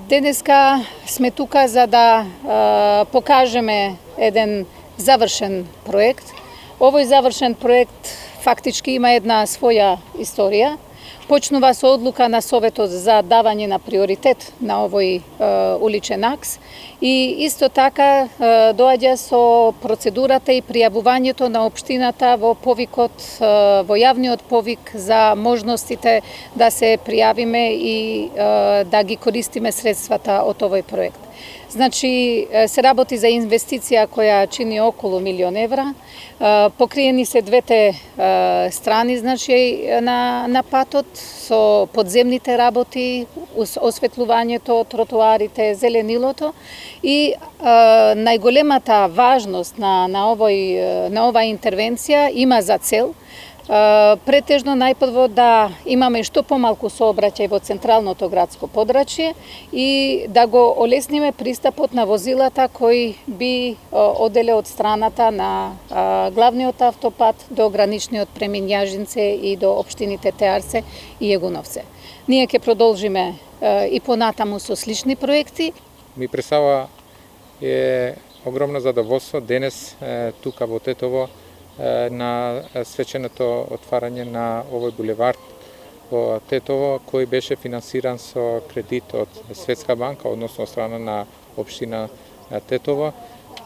Денеска сме тука за да покажеме еден завршен проект. Овој завршен проект фактички има една своја историја. Почнува со одлука на Советот за давање на приоритет на овој уличен акс и исто така доаѓа со процедурата и пријавувањето на општината во повикот, во јавниот повик за можностите да се пријавиме и да ги користиме средствата од овој проект. Значи, се работи за инвестиција која чини околу 1 милион евра. Покриени се двете страни, значи, на патот со подземните работи, осветлувањето, тротоарите, зеленилото и најголемата важност на оваа интервенција има за цел претежно најпрво да имаме што помалку сообраќај во централното градско подрачје и да го олесниме пристапот на возилата кои би оделе од страната на главниот автопат до граничниот премин Јажинце и до општините Теарце и Егуновце. Ние ќе продолжиме и понатаму со слични проекти. Ми представува е огромно задоволство денес тука во Тетово на свеченото отварање на овој булевард во Тетово, кој беше финансиран со кредит од Светска банка, односно од страна на општина Тетово,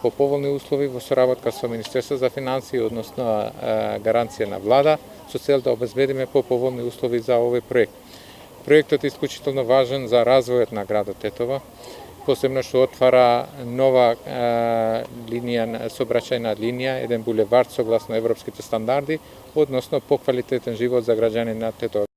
по поволни услови во соработка со Министерство за финансии, односно гаранција на влада, со цел да обезбедиме по поволни услови за овој проект. Проектот е исклучително важен за развојот на градот Тетово, посебно што отвара нова сообраќајна линија, еден булевард согласно европските стандарди, односно поквалитетен живот за граѓани на Тетово.